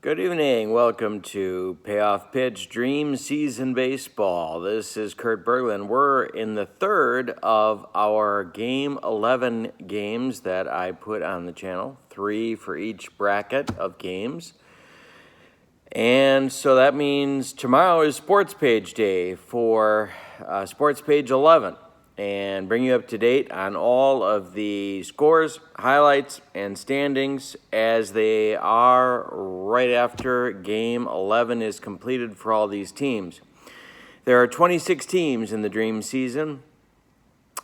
Good evening. Welcome to Payoff Pitch Dream Season Baseball. This is Kurt Berglund. We're in the third of our Game 11 games that I put on the channel, 3 for each bracket of games. And so that means tomorrow is Sports Page Day for Sports Page 11 and bring you up to date on all of the scores, highlights, and standings as they are right after Game 11 is completed for all these teams. There are 26 teams in the Dream season.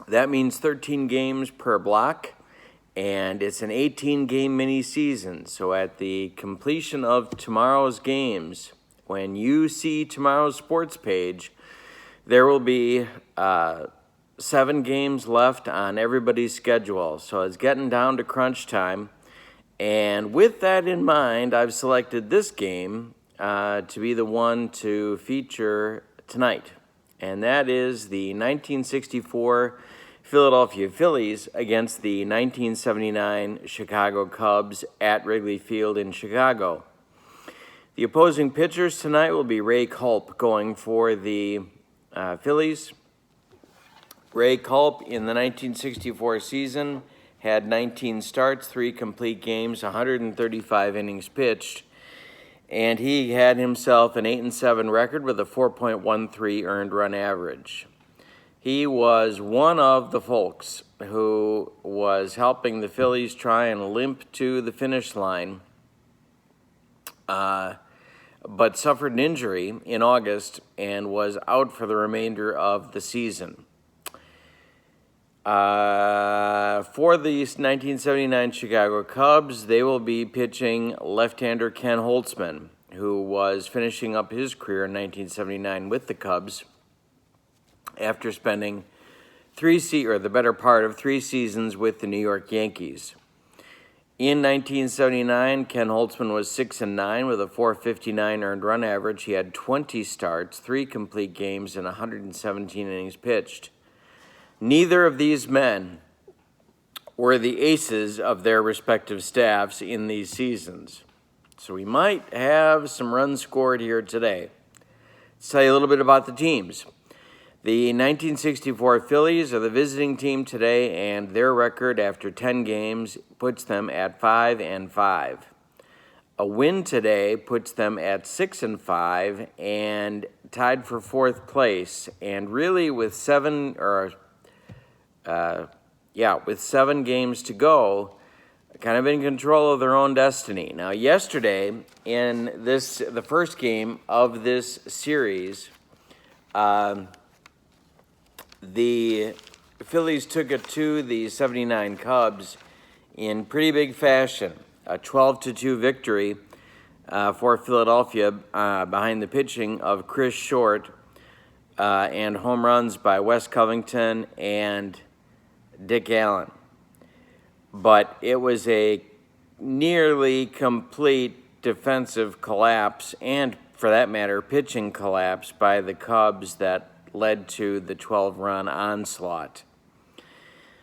That means 13 games per block, and it's an 18-game mini-season. So at the completion of tomorrow's games, when you see tomorrow's sports page, there will be 7 games left on everybody's schedule. So it's getting down to crunch time. And with that in mind, I've selected this game to be the one to feature tonight. And that is the 1964 Philadelphia Phillies against the 1979 Chicago Cubs at Wrigley Field in Chicago. The opposing pitchers tonight will be Ray Culp going for the Phillies. Ray Culp in the 1964 season had 19 starts, 3 complete games, 135 innings pitched, and he had himself an 8-7 record with a 4.13 earned run average. He was one of the folks who was helping the Phillies try and limp to the finish line, but suffered an injury in August and was out for the remainder of the season. For the 1979 Chicago Cubs, they will be pitching left-hander Ken Holtzman, who was finishing up his career in 1979 with the Cubs after spending the better part of 3 seasons with the New York Yankees. In 1979, Ken Holtzman was 6-9 with a 4.59 earned run average. He had 20 starts, 3 complete games, and 117 innings pitched. Neither of these men were the aces of their respective staffs in these seasons. So we might have some runs scored here today. Let's tell you a little bit about the teams. The 1964 Phillies are the visiting team today, and their record after 10 games puts them at 5-5. A win today puts them at 6-5 and tied for 4th place. And really with 7 games to go, kind of in control of their own destiny. Now, yesterday, in the first game of this series, the Phillies took it to the 79 Cubs in pretty big fashion. A 12-2 victory for Philadelphia behind the pitching of Chris Short and home runs by Wes Covington and Dick Allen. But it was a nearly complete defensive collapse and, for that matter, pitching collapse by the Cubs that led to the 12-run onslaught.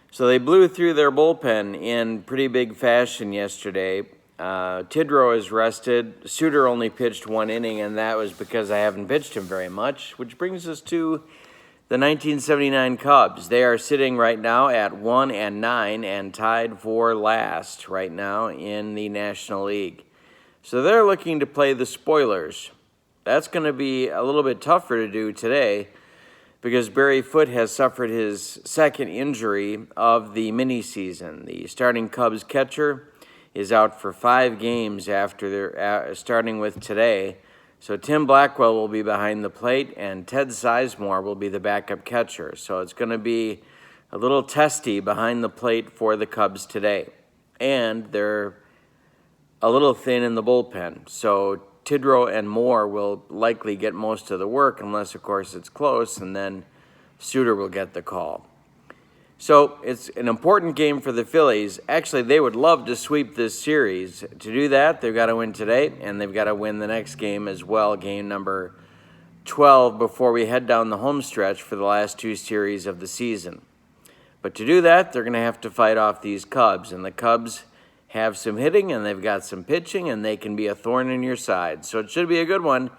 So they blew through their bullpen in pretty big fashion yesterday. Tidrow is rested. Suter only pitched 1 inning, and that was because I haven't pitched him very much, which brings us to the 1979 Cubs. They are sitting right now at 1-9 and tied for last right now in the National League. So they're looking to play the spoilers. That's going to be a little bit tougher to do today because Barry Foote has suffered his second injury of the mini-season. The starting Cubs catcher is out for 5 games after starting with today. So Tim Blackwell will be behind the plate, and Ted Sizemore will be the backup catcher. So it's going to be a little testy behind the plate for the Cubs today. And they're a little thin in the bullpen. So Tidrow and Moore will likely get most of the work, unless, of course, it's close, and then Suter will get the call. So it's an important game for the Phillies. Actually, they would love to sweep this series. To do that, they've got to win today, and they've got to win the next game as well, game number 12, before we head down the home stretch for the last 2 series of the season. But to do that, they're going to have to fight off these Cubs, and the Cubs have some hitting and they've got some pitching and they can be a thorn in your side. So it should be a good one.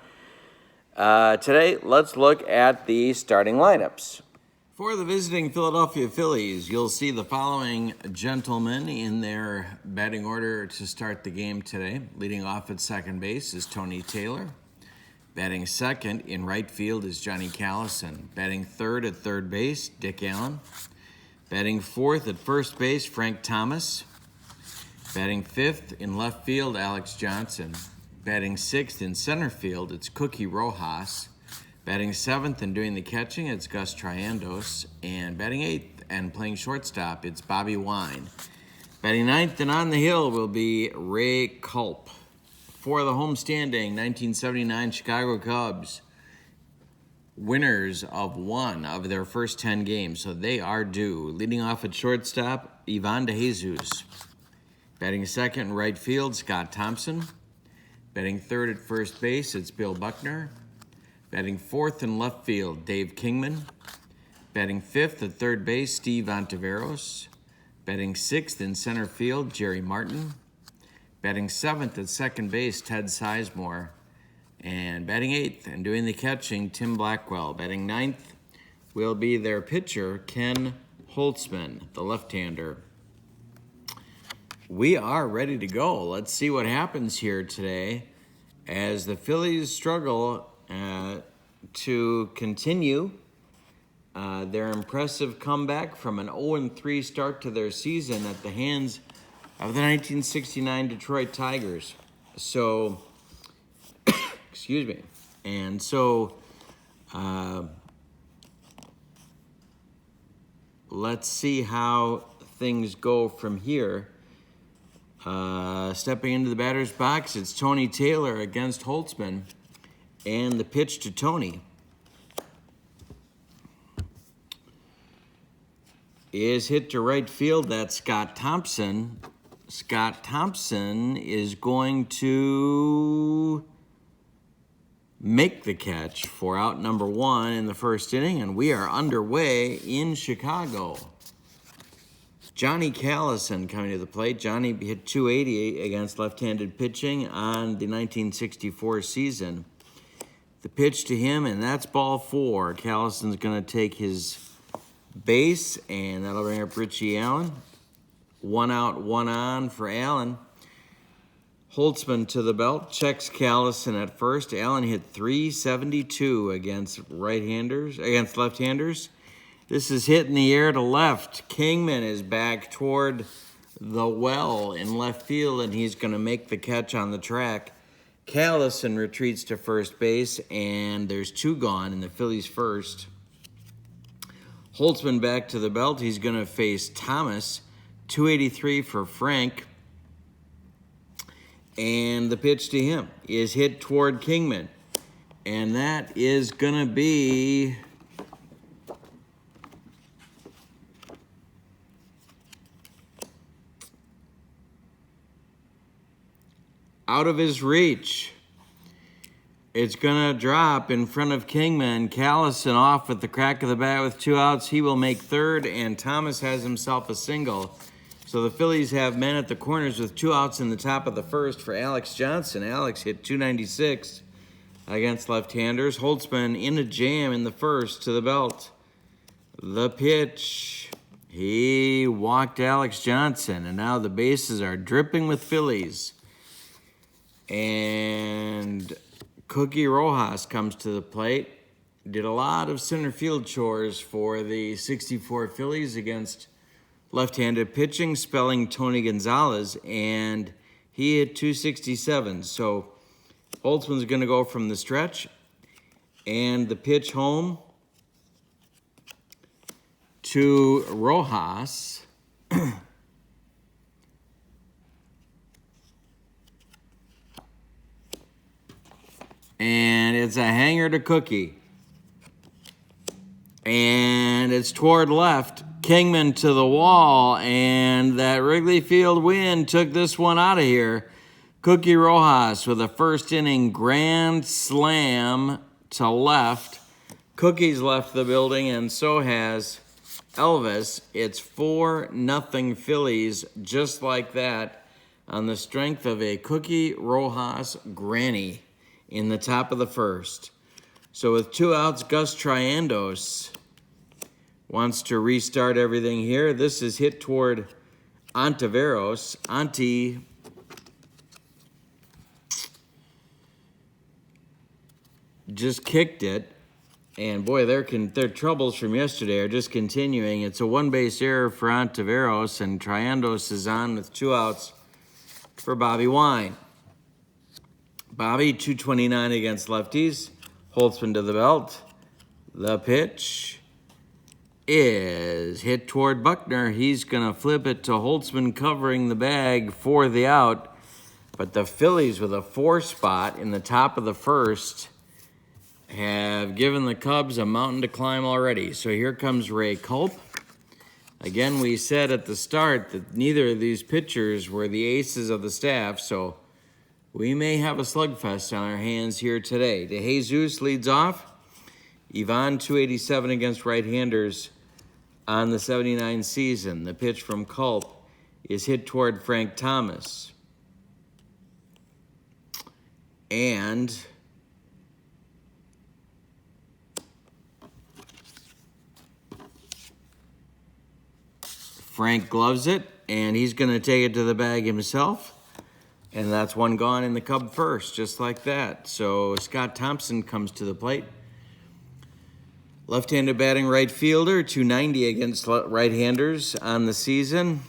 Today, let's look at the starting lineups. For the visiting Philadelphia Phillies, you'll see the following gentlemen in their batting order to start the game today. Leading off at second base is Tony Taylor. Batting second in right field is Johnny Callison. Batting third at third base, Dick Allen. Batting fourth at first base, Frank Thomas. Batting fifth in left field, Alex Johnson. Batting sixth in center field, it's Cookie Rojas. Batting seventh and doing the catching, it's Gus Triandos. And batting eighth and playing shortstop, it's Bobby Wine. Batting ninth and on the hill will be Ray Culp. For the homestanding 1979 Chicago Cubs, winners of one of their first 10 games, so they are due. Leading off at shortstop, Ivan DeJesus. Batting second in right field, Scott Thompson. Batting third at first base, it's Bill Buckner. Batting fourth in left field, Dave Kingman. Batting fifth at third base, Steve Ontiveros. Batting sixth in center field, Jerry Martin. Batting seventh at second base, Ted Sizemore. And batting eighth and doing the catching, Tim Blackwell. Batting ninth will be their pitcher, Ken Holtzman, the left-hander. We are ready to go. Let's see what happens here today as the Phillies struggle to continue their impressive comeback from an 0-3 start to their season at the hands of the 1969 Detroit Tigers. So, excuse me. And so, let's see how things go from here. Stepping into the batter's box, it's Tony Taylor against Holtzman. And the pitch to Tony is hit to right field. That's Scott Thompson. Scott Thompson is going to make the catch for out number one in the first inning, and we are underway in Chicago. Johnny Callison coming to the plate. Johnny hit .280 against left-handed pitching on the 1964 season. The pitch to him, and that's ball four. Callison's going to take his base, and that'll bring up Richie Allen. 1 out, 1 on for Allen. Holtzman to the belt, checks Callison at first. Allen hit .372 against left-handers. This is hit in the air to left. Kingman is back toward the well in left field, and he's going to make the catch on the track. Callison retreats to first base, and there's 2 gone in the Phillies' first. Holtzman back to the belt. He's going to face Thomas. .283 for Frank. And the pitch to him is hit toward Kingman. And that is going to be out of his reach. It's going to drop in front of Kingman. Callison off at the crack of the bat with 2 outs. He will make third, and Thomas has himself a single. So the Phillies have men at the corners with 2 outs in the top of the first for Alex Johnson. Alex hit .296 against left-handers. Holtzman in a jam in the first to the belt. The pitch. He walked Alex Johnson, and now the bases are dripping with Phillies. And Cookie Rojas comes to the plate. Did a lot of center field chores for the 64 Phillies against left-handed pitching, spelling Tony Gonzalez, and he hit .267. So Holtzman's going to go from the stretch, and the pitch home to Rojas. And it's a hanger to Cookie. And it's toward left. Kingman to the wall, and that Wrigley Field wind took this one out of here. Cookie Rojas with a first inning grand slam to left. Cookie's left the building, and so has Elvis. It's 4-0 Phillies, just like that. on the strength of a Cookie Rojas granny in the top of the first. So with 2 outs, Gus Triandos wants to restart everything here. This is hit toward Ontiveros. Onti just kicked it. And boy, their troubles from yesterday are just continuing. It's a 1-base error for Ontiveros, and Triandos is on with 2 outs for Bobby Wine. Bobby, 229 against lefties. Holtzman to the belt. The pitch is hit toward Buckner. He's going to flip it to Holtzman, covering the bag for the out. But the Phillies, with a 4 spot in the top of the first, have given the Cubs a mountain to climb already. So here comes Ray Culp. Again, we said at the start that neither of these pitchers were the aces of the staff, so we may have a slugfest on our hands here today. De Jesus leads off. Ivan, 287 against right-handers on the 79 season. The pitch from Culp is hit toward Frank Thomas. And Frank gloves it, and he's going to take it to the bag himself. And that's 1 gone in the Cub first, just like that. So Scott Thompson comes to the plate. Left-handed batting right fielder, 290 against right-handers on the season.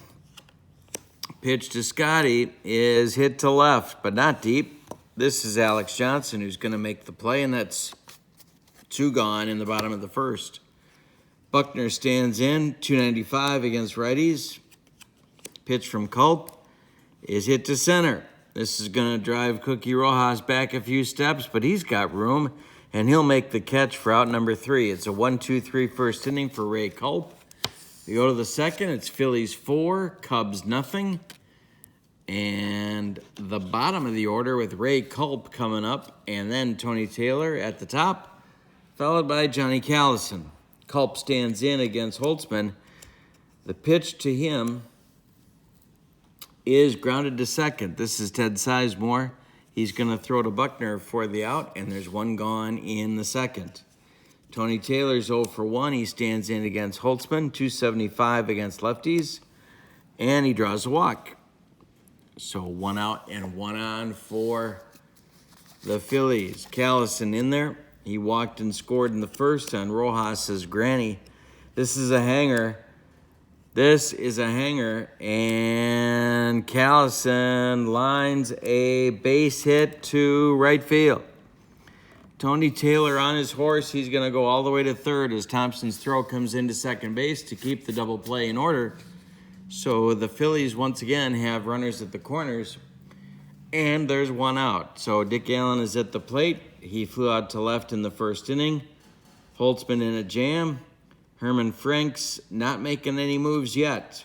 Pitch to Scotty is hit to left, but not deep. This is Alex Johnson, who's going to make the play, and that's 2 gone in the bottom of the first. Buckner stands in, 295 against righties. Pitch from Culp is hit to center. This is going to drive Cookie Rojas back a few steps, but he's got room, and he'll make the catch for out number 3. It's a 1-2-3 first inning for Ray Culp. We go to the second. It's Phillies 4, Cubs nothing. And the bottom of the order with Ray Culp coming up, and then Tony Taylor at the top, followed by Johnny Callison. Culp stands in against Holtzman. The pitch to him is grounded to second. This is Ted Sizemore. He's going to throw to Buckner for the out, and there's 1 gone in the second. Tony Taylor's 0 for 1. He stands in against Holtzman, 275 against lefties, and he draws a walk. So 1 out and 1 on for the Phillies. Callison in there. He walked and scored in the first on Rojas's granny. This is a hanger. And Callison lines a base hit to right field. Tony Taylor on his horse. He's going to go all the way to third as Thompson's throw comes into second base to keep the double play in order. So the Phillies once again have runners at the corners. And there's 1 out. So Dick Allen is at the plate. He flew out to left in the first inning. Holtzman in a jam. Herman Franks not making any moves yet.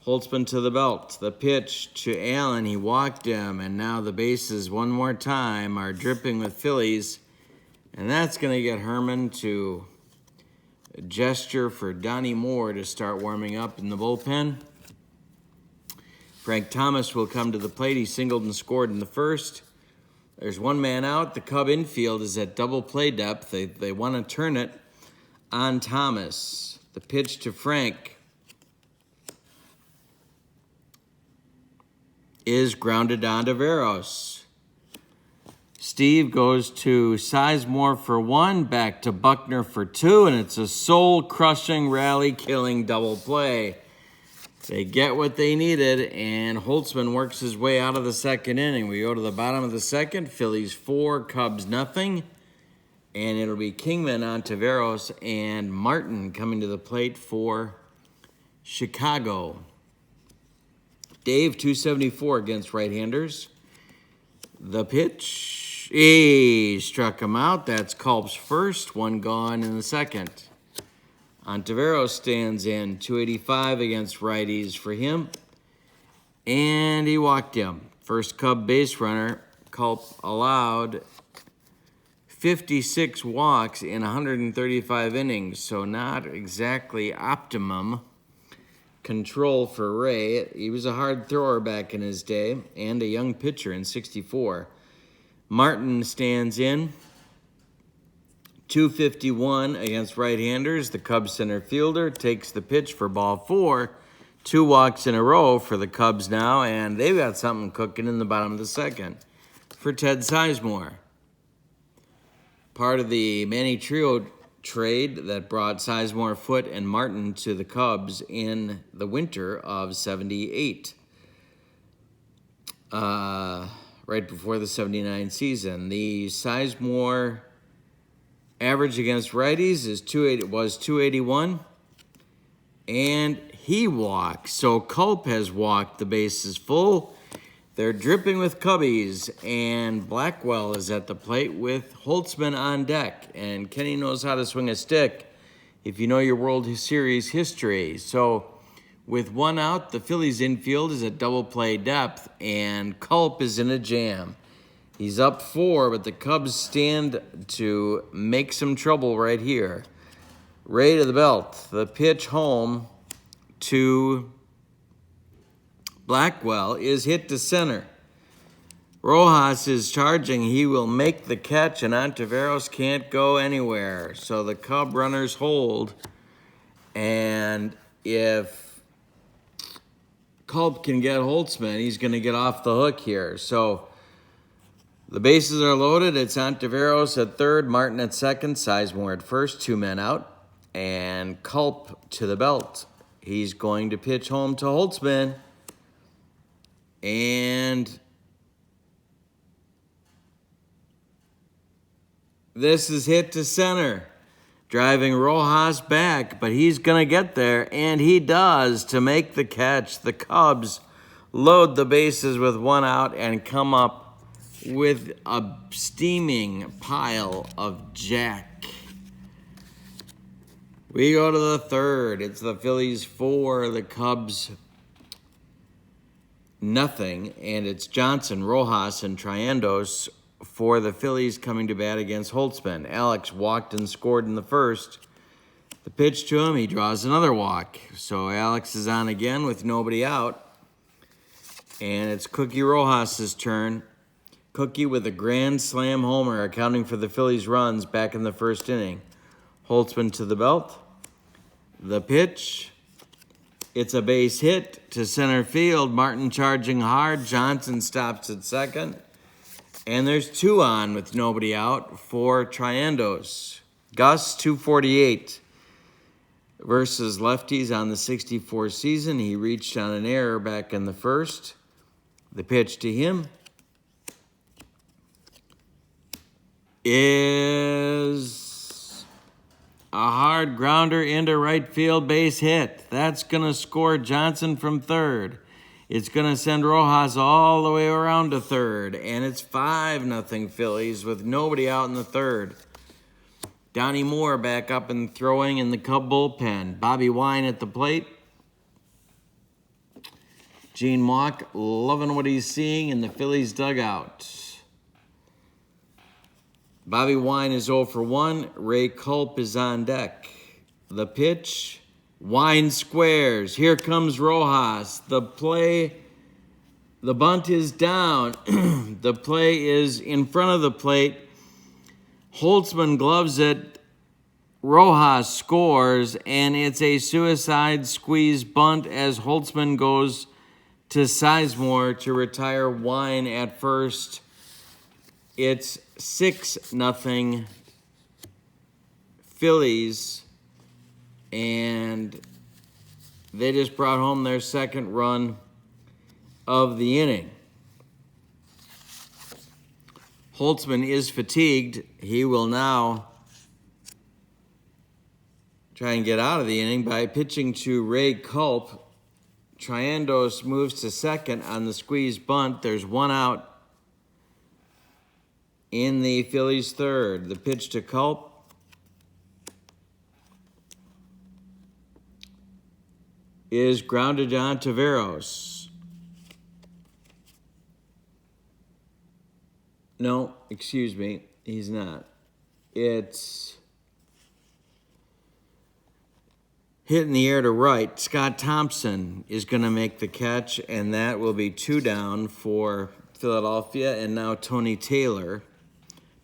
Holtzman to the belt. The pitch to Allen. He walked him, and now the bases one more time are dripping with Phillies. And that's going to get Herman to gesture for Donnie Moore to start warming up in the bullpen. Frank Thomas will come to the plate. He singled and scored in the first. There's 1 man out. The Cub infield is at double play depth. They want to turn it on Thomas. The pitch to Frank is grounded on to Veros. Steve goes to Sizemore for 1, back to Buckner for 2, and it's a soul-crushing, rally-killing double play. They get what they needed, and Holtzman works his way out of the second inning. We go to the bottom of the second. Phillies 4, Cubs nothing. And it'll be Kingman on Taveros and Martin coming to the plate for Chicago. Dave, 274 against right-handers. The pitch, he struck him out. That's Culp's first, 1 gone in the second. Ontiveros stands in, 285 against righties for him. And he walked him. First Cub base runner. Culp allowed 56 walks in 135 innings, so not exactly optimum. control for Ray. He was a hard thrower back in his day and a young pitcher in '64. Martin stands in. 251 against right-handers. The Cubs center fielder takes the pitch for ball 4. 2 walks in a row for the Cubs now, and they've got something cooking in the bottom of the second for Ted Sizemore. Part of the Manny Trio trade that brought Sizemore, Foote, and Martin to the Cubs in the winter of '78. Right before the '79 season. The Sizemore average against righties was 281, and he walked. So Culp has walked the bases full. They're dripping with Cubbies, and Blackwell is at the plate with Holtzman on deck. And Kenny knows how to swing a stick if you know your World Series history. So with 1 out, the Phillies infield is at double play depth, and Culp is in a jam. He's up 4, but the Cubs stand to make some trouble right here. Ray to the belt. The pitch home to Blackwell is hit to center. Rojas is charging. He will make the catch, and Ontiveros can't go anywhere. So the Cub runners hold. And if Culp can get Holtzman, he's going to get off the hook here. So the bases are loaded. It's Ontiveros at third, Martin at second, Sizemore at first, 2 men out. And Culp to the belt. He's going to pitch home to Holtzman. And this is hit to center, driving Rojas back, but he's going to get there, and he does to make the catch. The Cubs load the bases with 1 out and come up with a steaming pile of jack. We go to the third. It's the Phillies 4, the Cubs nothing, and it's Johnson, Rojas, and Triandos for the Phillies coming to bat against Holtzman. Alex walked and scored in the first. The pitch to him, he draws another walk. So Alex is on again with nobody out. And it's Cookie Rojas' turn. Cookie with a grand slam homer, accounting for the Phillies' runs back in the first inning. Holtzman to the belt. The pitch. It's a base hit to center field. Martin charging hard. Johnson stops at second. And there's 2 on with nobody out for Triandos. Gus, 248 versus lefties on the '64 season. He reached on an error back in the first. The pitch to him is a hard grounder into right field, base hit. That's going to score Johnson from third. It's going to send Rojas all the way around to third. And it's 5-0 Phillies with nobody out in the third. Donnie Moore back up and throwing in the Cub bullpen. Bobby Wine at the plate. Gene Mauch loving what he's seeing in the Phillies dugout. Bobby Wine is 0 for 1. Ray Culp is on deck. The pitch. Wine squares. Here comes Rojas. The bunt is down. The play is in front of the plate. Holtzman gloves it. Rojas scores, and it's a suicide squeeze bunt as Holtzman goes to Sizemore to retire Wine at first. It's 6-0 Phillies, and they just brought home their second run of the inning. Holtzman is fatigued. He will now try and get out of the inning by pitching to Ray Culp. Triandos moves to second on the squeeze bunt. There's 1 out in the Phillies' third. The pitch to Culp is grounded to Ontiveros. No, excuse me, he's not. It's Hit in the air to right. Scott Thompson is going to make the catch, and that will be 2 down for Philadelphia. And now Tony Taylor.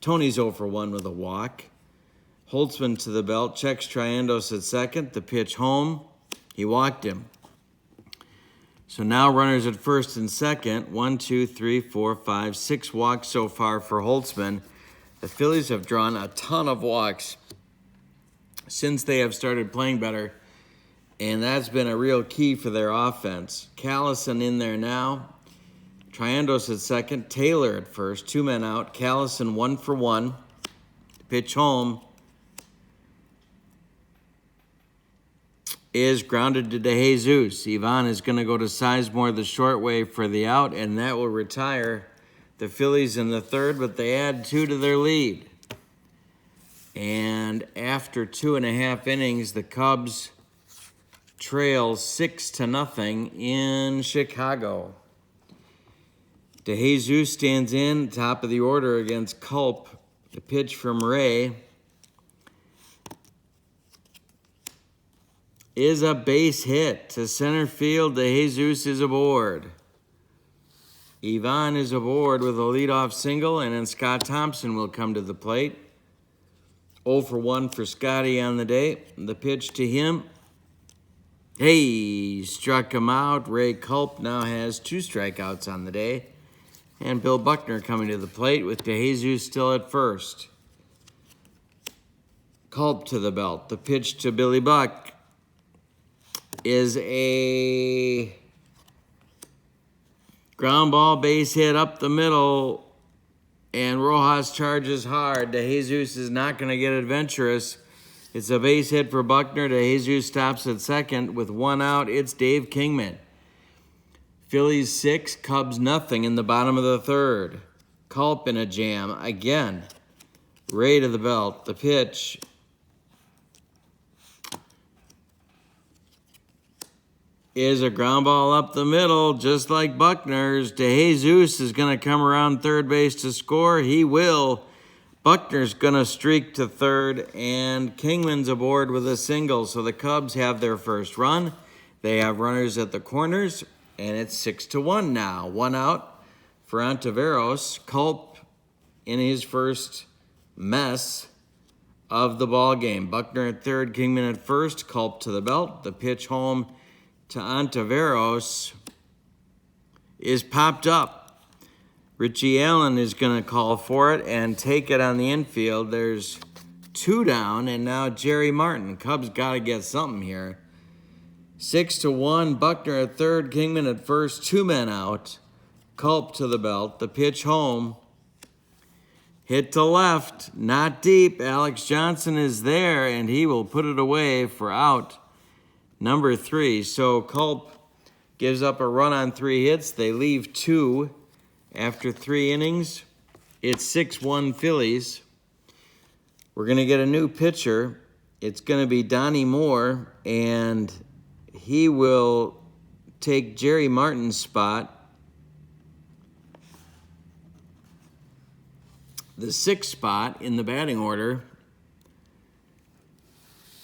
Tony's 0 for 1 with a walk. Holtzman to the belt, checks Triandos at second. The pitch home. He walked him. So now runners at first and second. 1, 2, 3, 4, 5, 6 walks so far for Holtzman. The Phillies have drawn a ton of walks since they have started playing better, and that's been a real key for their offense. Callison in there now. Triandos at second. Taylor at first. 2 men out. Callison 1 for 1. Pitch home is grounded to DeJesus. Ivan is going to go to Sizemore the short way for the out, and that will retire the Phillies in the third, but they add 2 to their lead. And after 2.5 innings, the Cubs trail 6-0 in Chicago. DeJesus stands in, top of the order against Culp. The pitch from Ray is a base hit to center field. DeJesus is aboard. Ivan is aboard with a leadoff single, and then Scott Thompson will come to the plate. 0 for 1 for Scotty on the day. The pitch to him. Hey, struck him out. Ray Culp now has 2 strikeouts on the day. And Bill Buckner coming to the plate with DeJesus still at first. Culp to the belt. The pitch to Billy Buck is a ground ball base hit up the middle, and Rojas charges hard. DeJesus is not going to get adventurous. It's a base hit for Buckner. DeJesus stops at second with 1 out. It's Dave Kingman. Phillies 6, Cubs nothing in the bottom of the third. Culp in a jam again. Ray to the belt. The pitch is a ground ball up the middle, just like Buckner's. DeJesus is going to come around third base to score. He will. Buckner's going to streak to third, and Kingman's aboard with a single. So the Cubs have their first run. They have runners at the corners, and it's 6-1 now. 1 out for Ontiveros. Culp in his first mess of the ball game. Buckner at third, Kingman at first. Culp to the belt. The pitch home to Ontiveros is popped up. Richie Allen is going to call for it and take it on the infield. There's 2 down, and now Jerry Martin. Cubs got to get something here. 6-1, Buckner at third, Kingman at first, 2 men out. Culp to the belt. The pitch home. Hit to left, not deep. Alex Johnson is there, and he will put it away for out number 3. So Culp gives up a run on 3 hits. They leave 2 after 3 innings. It's 6-1 Phillies. We're going to get a new pitcher. It's going to be Donnie Moore, and he will take Jerry Martin's spot. The 6th spot in the batting order,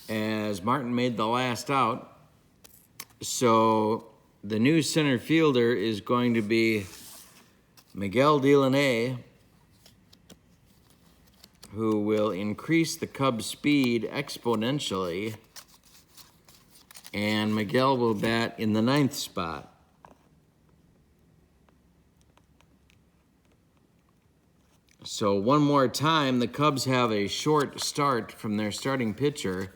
as Martin made the last out. So the new center fielder is going to be Miguel Delaney, who will increase the Cubs' speed exponentially. And Miguel will bat in the 9th spot. So one more time, the Cubs have a short start from their starting pitcher,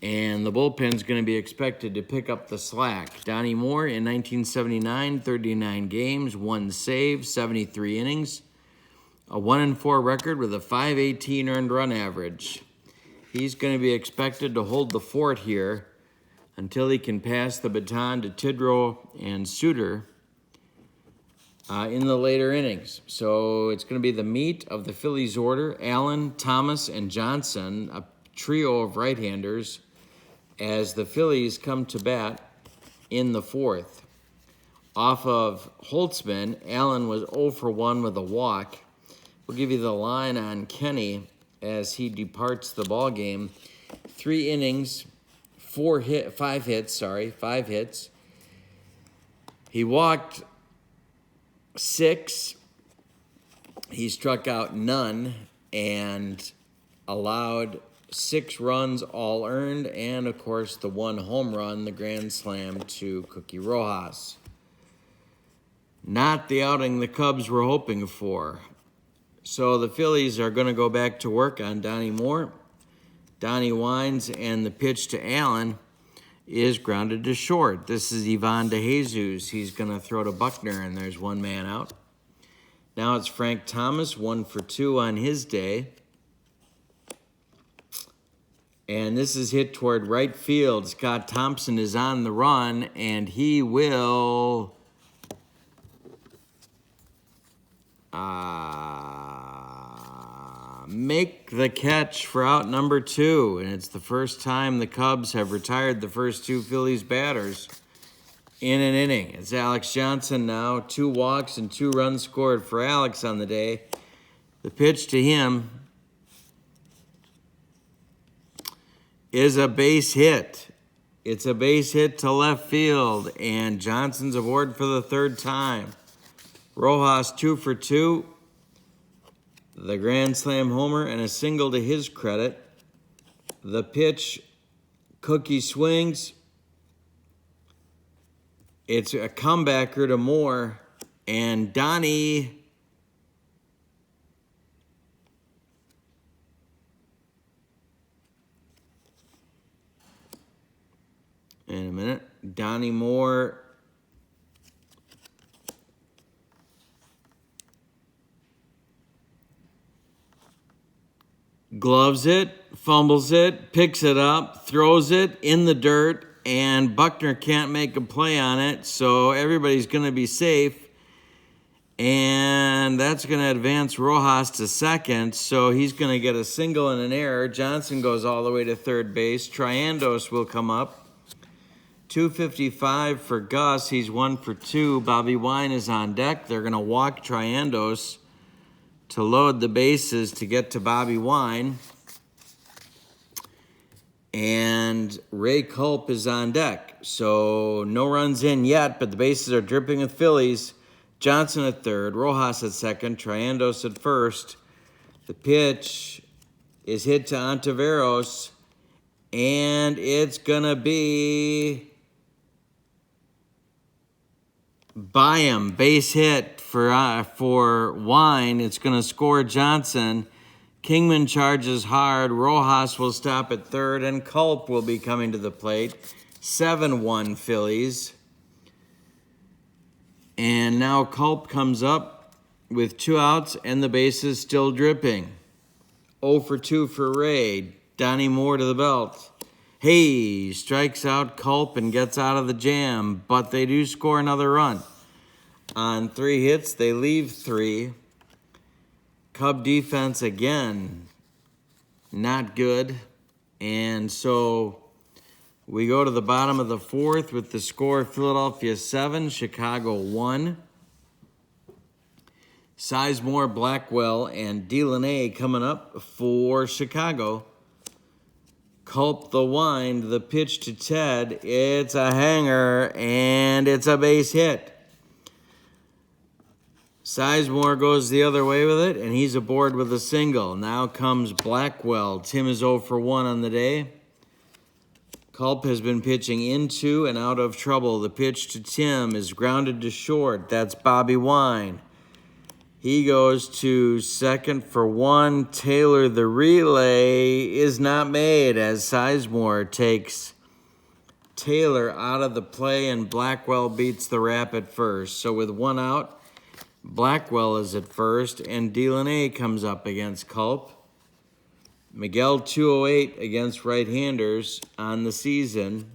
and the bullpen's going to be expected to pick up the slack. Donnie Moore in 1979, 39 games, 1 save, 73 innings, a 1-4 record with a .518 earned run average. He's going to be expected to hold the fort here until he can pass the baton to Tidrow and Suter in the later innings. So it's going to be the meat of the Phillies order: Allen, Thomas, and Johnson, a trio of right-handers, as the Phillies come to bat in the 4th. Off of Holtzman, Allen was 0 for 1 with a walk. We'll give you the line on Kenny as he departs the ball game. 3 innings, 5 hits. He walked 6. He struck out none and allowed 6 runs, all earned, and of course the 1 home run, the grand slam to Cookie Rojas. Not the outing the Cubs were hoping for. So the Phillies are going to go back to work on Donnie Moore. Donnie winds, and the pitch to Allen is grounded to short. This is Ivan DeJesus. He's going to throw to Buckner, and there's 1 man out. Now it's Frank Thomas, 1 for 2 on his day. And this is hit toward right field. Scott Thompson is on the run, and he will make the catch for out number 2. And it's the first time the Cubs have retired the first 2 Phillies batters in an inning. It's Alex Johnson now. 2 walks and 2 runs scored for Alex on the day. The pitch to him is a base hit. It's a base hit to left field, and Johnson's aboard for the 3rd time. Rojas 2 for 2. The grand slam homer and a single to his credit. The pitch, Cookie swings. It's a comebacker to Moore, and Donnie Donnie Moore gloves it, fumbles it, picks it up, throws it in the dirt, and Buckner can't make a play on it, so everybody's going to be safe. And that's going to advance Rojas to second, so he's going to get a single and an error. Johnson goes all the way to third base. Triandos will come up. 255 for Gus. He's 1 for 2. Bobby Wine is on deck. They're going to walk Triandos to load the bases to get to Bobby Wine. And Ray Culp is on deck. So no runs in yet, but the bases are dripping with Phillies. Johnson at third, Rojas at second, Triandos at first. The pitch is hit to Ontiveros, and it's going to be by him. Base hit for Wine. It's going to score Johnson. Kingman charges hard. Rojas will stop at third, and Culp will be coming to the plate. 7-1 Phillies. And now Culp comes up with 2 outs and the bases still dripping. 0 for 2 for Ray. Donnie Moore to the belt. Hayes strikes out Culp and gets out of the jam, but they do score another run. On 3 hits, they leave 3. Cub defense again, not good. And so we go to the bottom of the 4th with the score Philadelphia 7, Chicago 1. Sizemore, Blackwell, and Delaney coming up for Chicago. Culp the wind, the pitch to Ted. It's a hanger, and it's a base hit. Sizemore goes the other way with it, and he's aboard with a single. Now comes Blackwell. Tim is 0 for 1 on the day. Culp has been pitching into and out of trouble. The pitch to Tim is grounded to short. That's Bobby Wine. He goes to second for 1. Taylor, the relay is not made as Sizemore takes Taylor out of the play, and Blackwell beats the Rap at first. So with 1 out, Blackwell is at first, and Delaney comes up against Culp. Miguel 208 against right-handers on the season.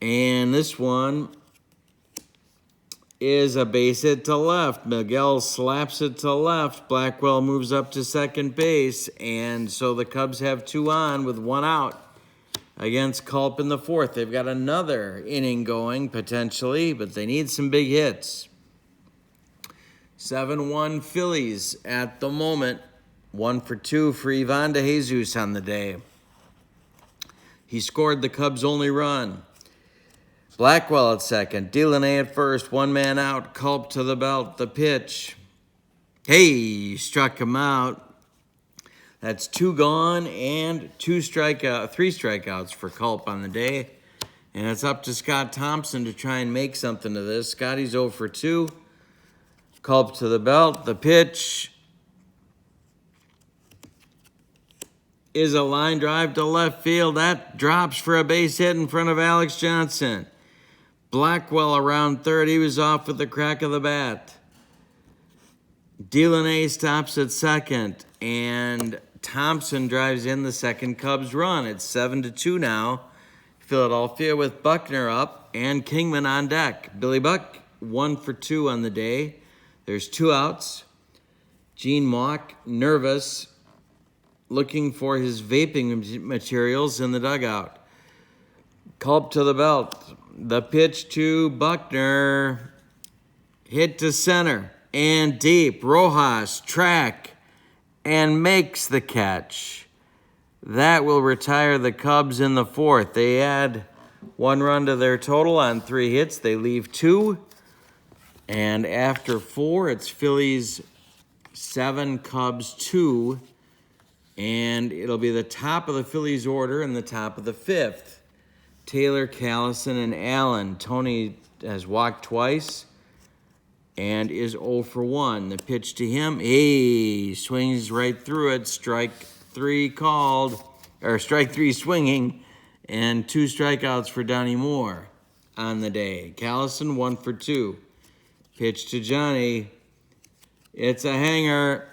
And this one is a base hit to left. Miguel slaps it to left. Blackwell moves up to second base, and so the Cubs have 2 on with 1 out against Culp in the 4th. They've got another inning going, potentially, but they need some big hits. 7-1 Phillies at the moment. 1 for 2 for Ivan DeJesus on the day. He scored the Cubs' only run. Blackwell at second. Delaney at first. One man out. Culp to the belt. The pitch. Hey, struck him out. That's 2 gone and 3 strikeouts for Culp on the day. And it's up to Scott Thompson to try and make something of this. Scotty's 0 for 2. Culp to the belt. The pitch is a line drive to left field. That drops for a base hit in front of Alex Johnson. Blackwell around third. He was off with the crack of the bat. Delaney stops at second, and Thompson drives in the second Cubs run. It's 7-2 now. Philadelphia with Buckner up and Kingman on deck. Billy Buck 1 for 2 on the day. There's 2 outs. Gene Mauch nervous, looking for his vaping materials in the dugout. Culp to the belt. The pitch to Buckner. Hit to center and deep. Rojas track and makes the catch. That will retire the Cubs in the 4th. They add 1 run to their total on 3 hits. They leave 2. And after 4, it's Phillies 7, Cubs 2. And it'll be the top of the Phillies order in the top of the 5th. Taylor, Callison, and Allen. Tony has walked twice and is 0 for 1. The pitch to him, he swings right through it. Strike 3 swinging, and 2 strikeouts for Donnie Moore on the day. Callison 1 for 2. Pitch to Johnny. It's a hanger.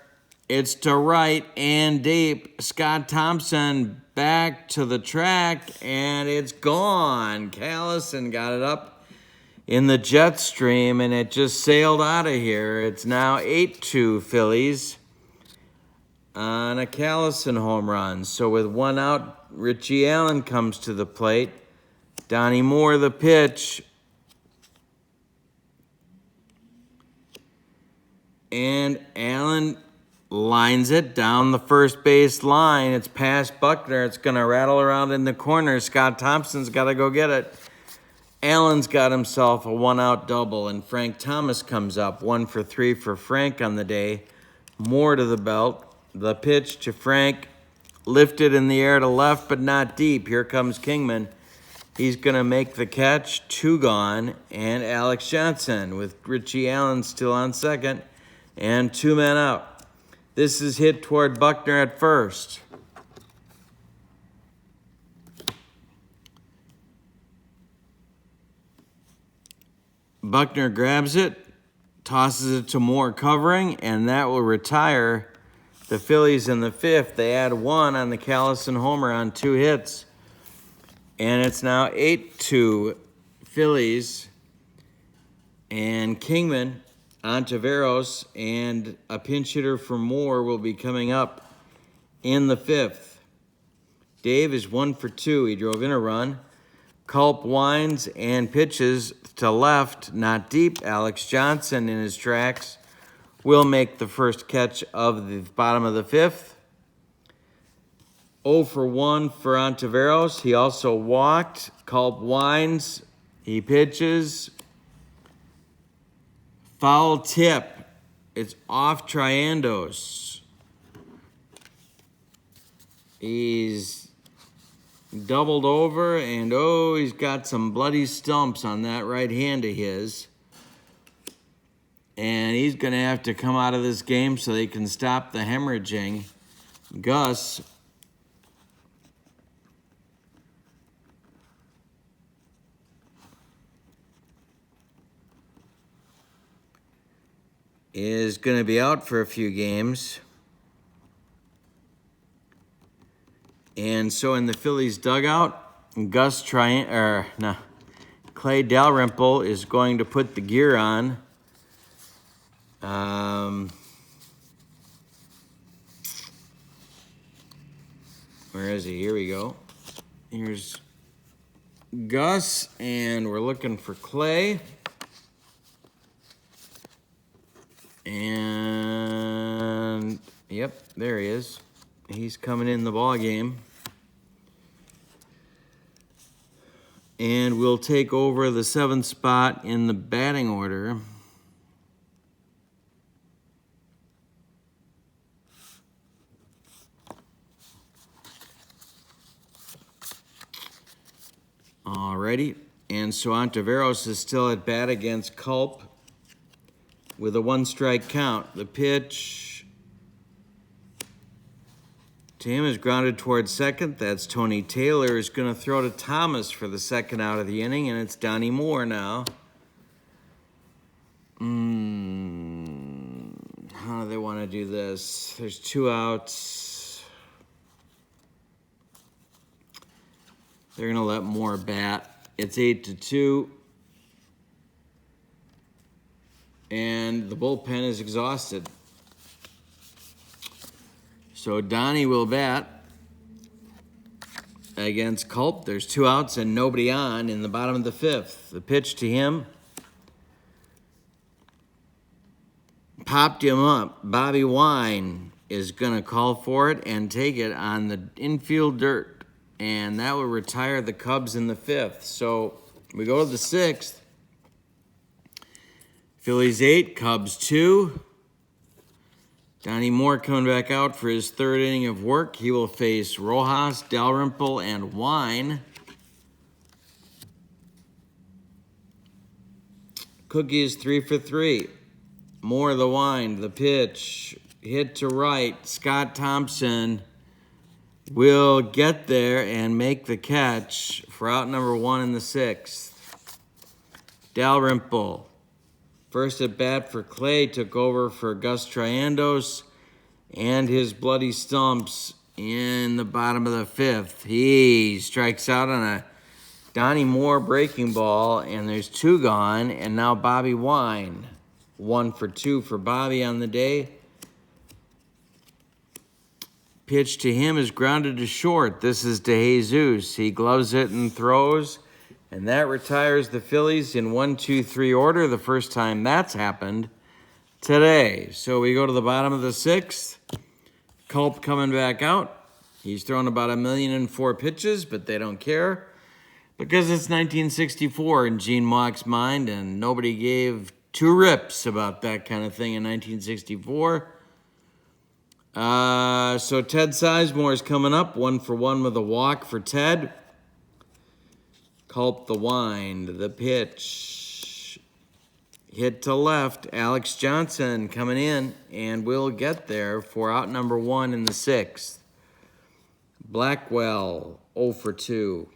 It's to right and deep. Scott Thompson back to the track, and it's gone. Callison got it up in the jet stream, and it just sailed out of here. It's now 8-2 Phillies on a Callison home run. So with 1 out, Richie Allen comes to the plate. Donnie Moore, the pitch. And Allen lines it down the first base line. It's past Buckner. It's going to rattle around in the corner. Scott Thompson's got to go get it. Allen's got himself a 1-out double, and Frank Thomas comes up. 1 for 3 for Frank on the day. Moore to the belt. The pitch to Frank. Lifted in the air to left, but not deep. Here comes Kingman. He's going to make the catch. 2 gone. And Alex Johnson with Richie Allen still on second. And 2 men out. This is hit toward Buckner at first. Buckner grabs it, tosses it to Moore covering, and that will retire the Phillies in the 5th. They add 1 on the Callison homer on 2 hits. And it's now 8-2 Phillies. And Kingman, Ontiveros, and a pinch hitter for Moore will be coming up in the 5th. Dave is 1 for 2. He drove in a run. Culp winds and pitches to left, not deep. Alex Johnson in his tracks will make the first catch of the bottom of the 5th. 0 for 1 for Ontiveros. He also walked. Culp winds. He pitches. Foul tip. It's off Triandos. He's doubled over, and he's got some bloody stumps on that right hand of his. And he's going to have to come out of this game so they can stop the hemorrhaging. Gus is going to be out for a few games. And so in the Phillies dugout, Clay Dalrymple is going to put the gear on. Where is he? Here we go. Here's Gus, and we're looking for Clay. And, yep, there he is. He's coming in the ball game. and will take over the 7th spot in the batting order. Alrighty, and so Ontiveros is still at bat against Culp with a 1-strike count. The pitch to him is grounded towards second. That's Tony Taylor is going to throw to Thomas for the 2nd out of the inning, and it's Donnie Moore now. How do they want to do this? There's 2 outs. They're going to let Moore bat. It's 8-2. And the bullpen is exhausted. So Donnie will bat against Culp. There's 2 outs and nobody on in the bottom of the 5th. The pitch to him popped him up. Bobby Wine is going to call for it and take it on the infield dirt. And that will retire the Cubs in the 5th. So we go to the 6th. Phillies 8, Cubs 2. Donnie Moore coming back out for his 3rd inning of work. He will face Rojas, Dalrymple, and Wine. Cookie is 3 for 3. Moore the Wine. The pitch hit to right. Scott Thompson will get there and make the catch for out number 1 in the 6th. Dalrymple, first at bat for Clay, took over for Gus Triandos and his bloody stumps in the bottom of the 5th. He strikes out on a Donnie Moore breaking ball, and there's 2 gone, and now Bobby Wine. 1 for 2 for Bobby on the day. Pitch to him is grounded to short. This is to Jesus. He gloves it and throws, and that retires the Phillies in 1-2-3 order, the first time that's happened today. So we go to the bottom of the 6th. Culp coming back out. He's thrown about 1,004,000 pitches, but they don't care because it's 1964 in Gene Mauch's mind, and nobody gave 2 rips about that kind of thing in 1964. So Ted Sizemore is coming up, 1 for 1 with a walk for Ted. Culp the Wine, the pitch hit to left. Alex Johnson coming in and will get there for out number 1 in the 6th. Blackwell 0 for 2.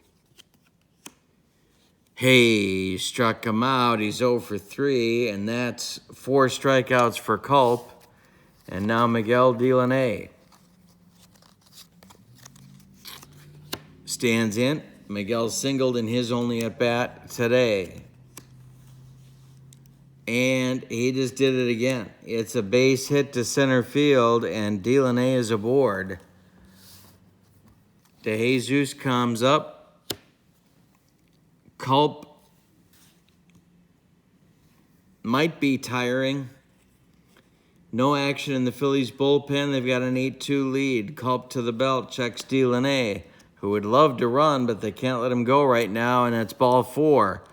Hey, struck him out. He's 0 for 3, and that's 4 strikeouts for Culp. And now Miguel Delaney stands in. Miguel singled in his only at-bat today. And he just did it again. It's a base hit to center field, and Delaney is aboard. DeJesus comes up. Culp might be tiring. No action in the Phillies bullpen. They've got an 8-2 lead. Culp to the belt, checks Delaney, who would love to run, but they can't let him go right now, and it's ball 4.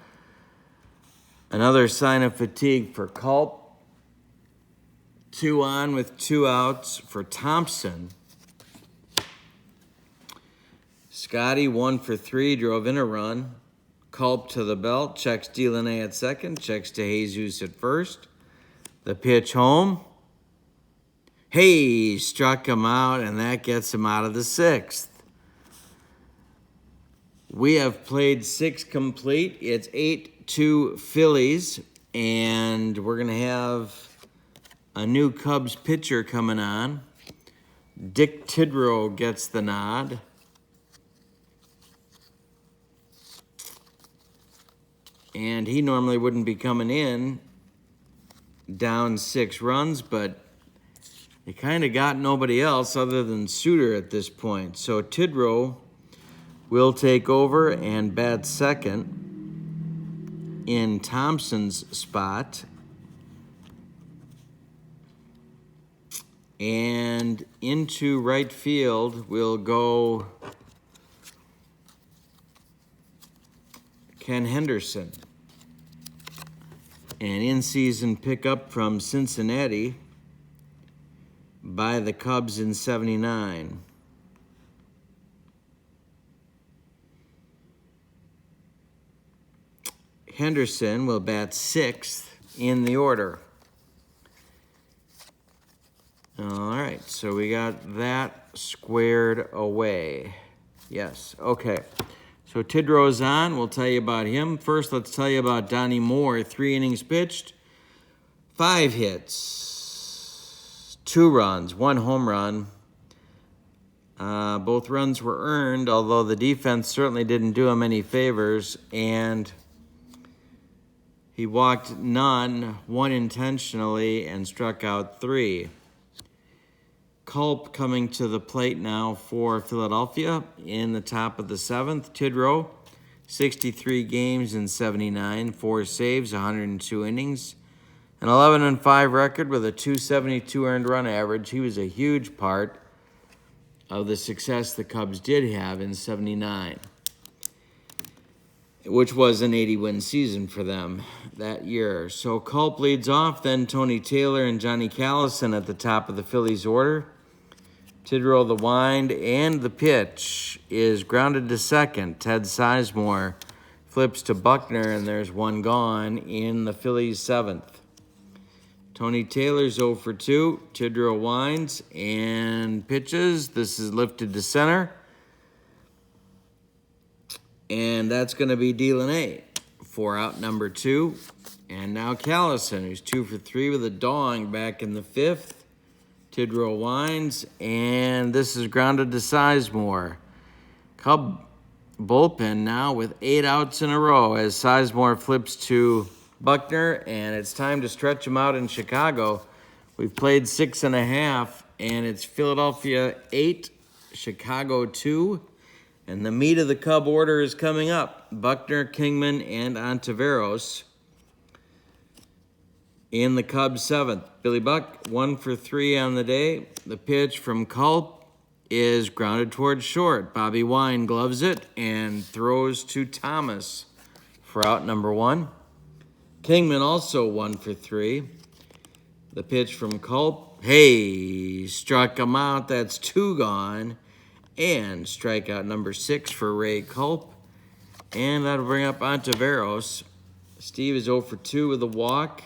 Another sign of fatigue for Culp. 2 on with 2 outs for Thompson. Scotty 1 for 3, drove in a run. Culp to the belt, checks Delaney at second, checks DeJesus at first. The pitch home. Hey, struck him out, and that gets him out of the 6th. We have played 6 complete. It's 8-2 Phillies, and we're going to have a new Cubs pitcher coming on. Dick Tidrow gets the nod. And he normally wouldn't be coming in down 6 runs, but they kind of got nobody else other than Suter at this point. So Tidrow will take over and bat second in Thompson's spot. And into right field will go Ken Henderson. An in-season pickup from Cincinnati by the Cubs in '79. Henderson will bat 6th in the order. All right, so we got that squared away. Yes, okay. So Tidrow's on. We'll tell you about him. First, let's tell you about Donnie Moore. 3 innings pitched, 5 hits, 2 runs, 1 home run. Both runs were earned, although the defense certainly didn't do him any favors, and he walked none, 1 intentionally, and struck out 3. Culp coming to the plate now for Philadelphia in the top of the 7th. Tidrow, 63 games in '79, 4 saves, 102 innings, an 11-5 record with a .272 earned run average. He was a huge part of the success the Cubs did have in '79, which was an 80-win season for them that year. So Culp leads off, then Tony Taylor and Johnny Callison at the top of the Phillies order. Tidrow, the wind, and the pitch is grounded to second. Ted Sizemore flips to Buckner, and there's 1 gone in the Phillies' 7th. Tony Taylor's 0 for 2. Tidrow winds and pitches. This is lifted to center. And that's going to be Delaney for out number 2. And now Callison, who's 2 for 3 with a dong back in the 5th. Tidrow winds, and this is grounded to Sizemore. Cub bullpen now with 8 outs in a row as Sizemore flips to Buckner, and it's time to stretch him out in Chicago. We've played 6.5, and it's Philadelphia 8, Chicago 2. And the meat of the Cub order is coming up. Buckner, Kingman, and Ontiveros in the Cubs' 7th. Billy Buck, 1 for 3 on the day. The pitch from Culp is grounded towards short. Bobby Wine gloves it and throws to Thomas for out number 1. Kingman also 1 for 3. The pitch from Culp. Hey, struck him out. That's 2 gone. And strikeout number 6 for Ray Culp. And that'll bring up Ontiveros. Steve is 0 for 2 with a walk.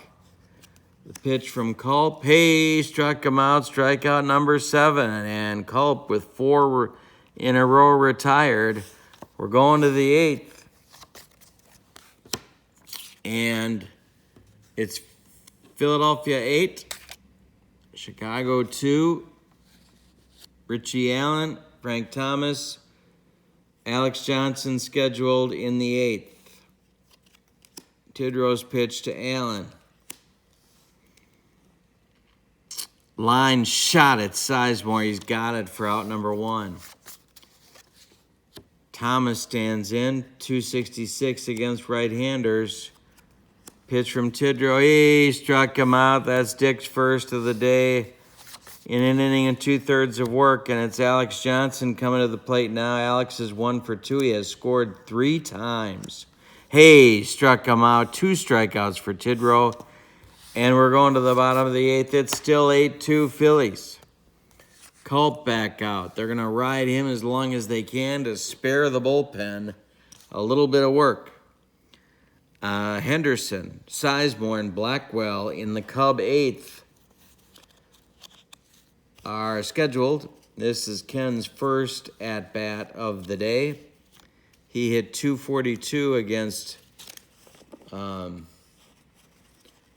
The pitch from Culp. Hey, struck him out. Strikeout number 7. And Culp with 4 in a row retired. We're going to the 8th. And it's Philadelphia 8, Chicago 2, Richie Allen, Frank Thomas, Alex Johnson scheduled in the 8th. Tidrow's pitch to Allen. Line shot at Sizemore. He's got it for out number 1. Thomas stands in, 266 against right-handers. Pitch from Tidrow. He struck him out. That's Dick's first of the day in an inning and 2/3 of work, and it's Alex Johnson coming to the plate now. Alex is 1 for 2. He has scored 3 times. Hey, struck him out. 2 strikeouts for Tidrow. And we're going to the bottom of the 8th. It's still 8-2 Phillies. Culp back out. They're going to ride him as long as they can to spare the bullpen a little bit of work. Henderson, Sizemore, and Blackwell in the Cub 8th are scheduled. This is Ken's first at-bat of the day. He hit .242 against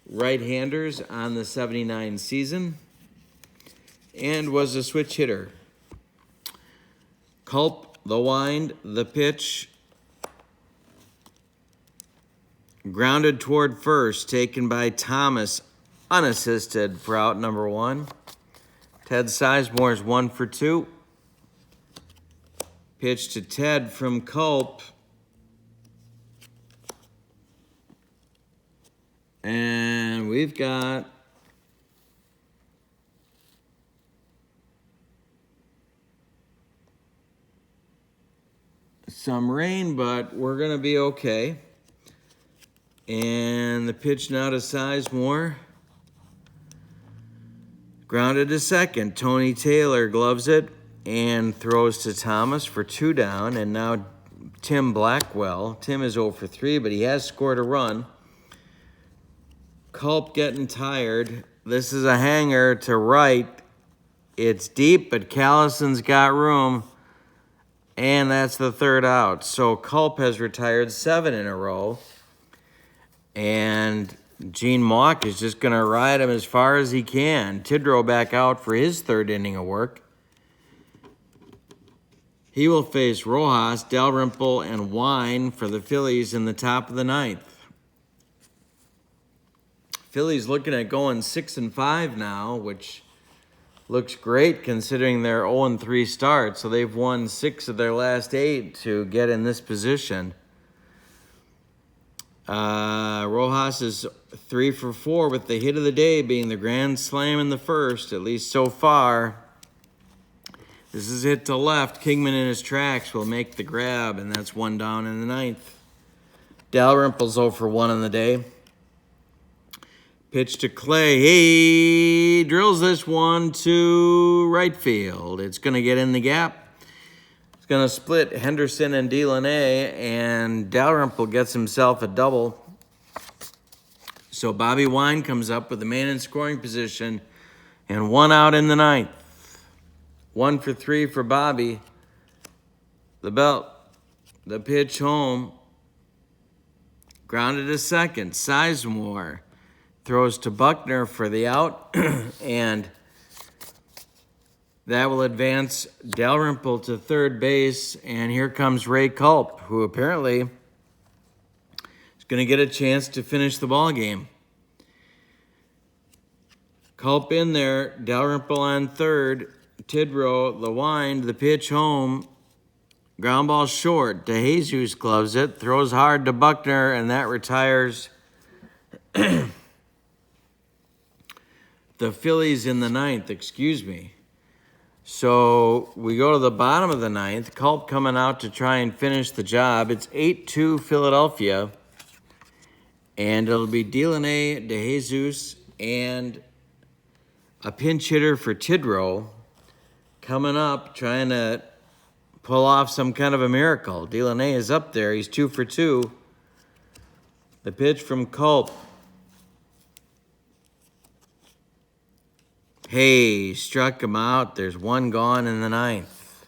right-handers on the '79 season and was a switch hitter. Culp, the wind, the pitch, grounded toward first, taken by Thomas, unassisted for out number 1. Ted Sizemore's 1 for 2. Pitch to Ted from Culp. And we've got some rain, but we're going to be okay. And the pitch now to Sizemore. Grounded to second. Tony Taylor gloves it and throws to Thomas for 2 down. And now Tim Blackwell. Tim is 0 for 3, but he has scored a run. Culp getting tired. This is a hanger to right. It's deep, but Callison's got room. And that's the 3rd out. So Culp has retired 7 in a row. And Gene Mauch is just going to ride him as far as he can. Tidrow back out for his 3rd inning of work. He will face Rojas, Dalrymple, and Wine for the Phillies in the top of the 9th. Phillies looking at going 6-5 now, which looks great considering their 0-3 start. So they've won 6 of their last 8 to get in this position. Rojas is 3 for 4 with the hit of the day being the grand slam in the 1st, at least so far. This is hit to left. Kingman in his tracks will make the grab, and that's 1 down in the 9th. Dalrymple's 0 for 1 on the day. Pitch to Clay. He drills this one to right field. It's going to get in the gap. It's going to split Henderson and Delaney, and Dalrymple gets himself a double. So Bobby Wine comes up with the man in scoring position and 1 out in the 9th. 1 for 3 for Bobby. The belt. The pitch home. Grounded to second. Sizemore throws to Buckner for the out. And that will advance Dalrymple to 3rd base. And here comes Ray Culp, who apparently is going to get a chance to finish the ball game. Culp in there. Dalrymple on 3rd. Tidrow, Lewine, the pitch home. Ground ball short. DeJesus gloves it. Throws hard to Buckner, and that retires the Phillies in the 9th, So we go to the bottom of the 9th. Culp coming out to try and finish the job. It's 8-2 Philadelphia. And it'll be Delaney, DeJesus, and a pinch hitter for Tidrow coming up, trying to pull off some kind of a miracle. Delaney is up there. He's 2 for 2. The pitch from Culp. Hey, struck him out. There's 1 gone in the 9th.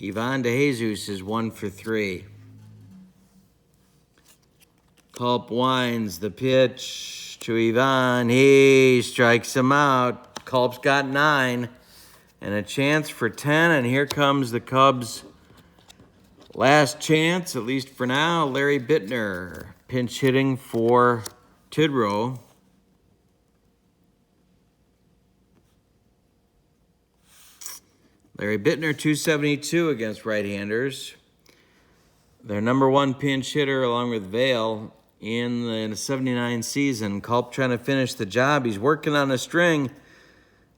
Ivan DeJesus is 1 for 3. Culp winds the pitch to Ivan. He strikes him out. Culp's got 9. And a chance for 10, and here comes the Cubs' last chance, at least for now. Larry Bittner, pinch hitting for Tidrow. Larry Bittner, .272 against right-handers. Their number 1 pinch hitter, along with Vail, in the 79 season. Culp trying to finish the job. He's working on a string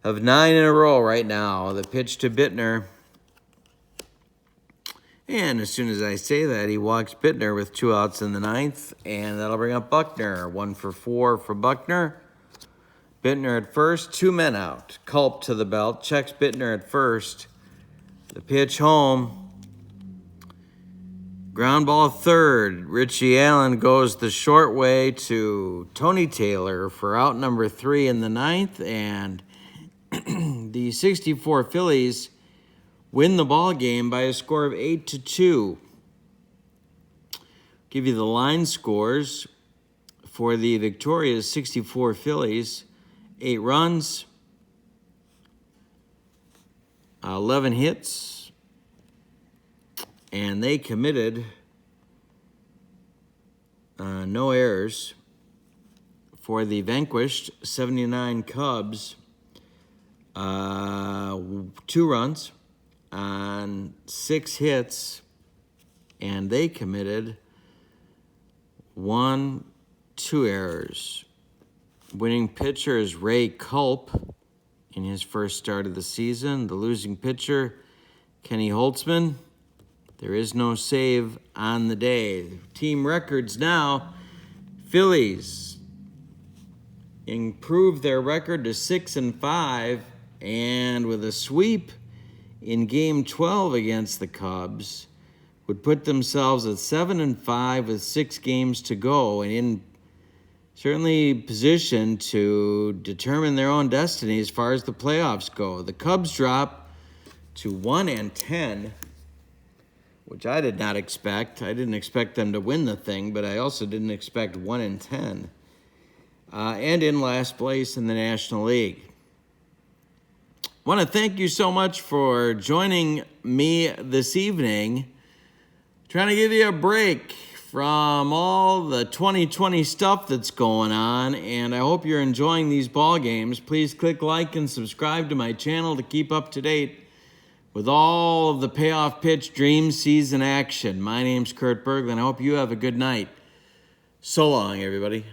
of 9 in a row right now. The pitch to Bittner. And as soon as I say that, he walks Bittner with 2 outs in the 9th. And that'll bring up Buckner. 1 for 4 for Buckner. Bittner at first. 2 men out. Culp to the belt. Checks Bittner at first. The pitch home. Ground ball 3rd. Richie Allen goes the short way to Tony Taylor for out number 3 in the 9th. And the 64 Phillies win the ball game by a score of 8-2. Give you the line scores for the victorious 64 Phillies. 8 runs, 11 hits, and they committed no errors. For the vanquished 79 Cubs, 2 runs on 6 hits, and they committed 2 errors. Winning pitcher is Ray Culp in his first start of the season. The losing pitcher, Kenny Holtzman. There is no save on the day. Team records now. Phillies improved their record to 6-5, and with a sweep in Game 12 against the Cubs, would put themselves at 7-5 with 6 games to go, and in certainly positioned to determine their own destiny as far as the playoffs go. The Cubs drop to 1-10, which I did not expect. I didn't expect them to win the thing, but I also didn't expect 1-10. And in last place in the National League. I want to thank you so much for joining me this evening. Trying to give you a break from all the 2020 stuff that's going on, and I hope you're enjoying these ball games. Please click like and subscribe to my channel to keep up to date with all of the Payoff Pitch Dream Season action. My name's Kurt Berglund. I hope you have a good night. So long, everybody.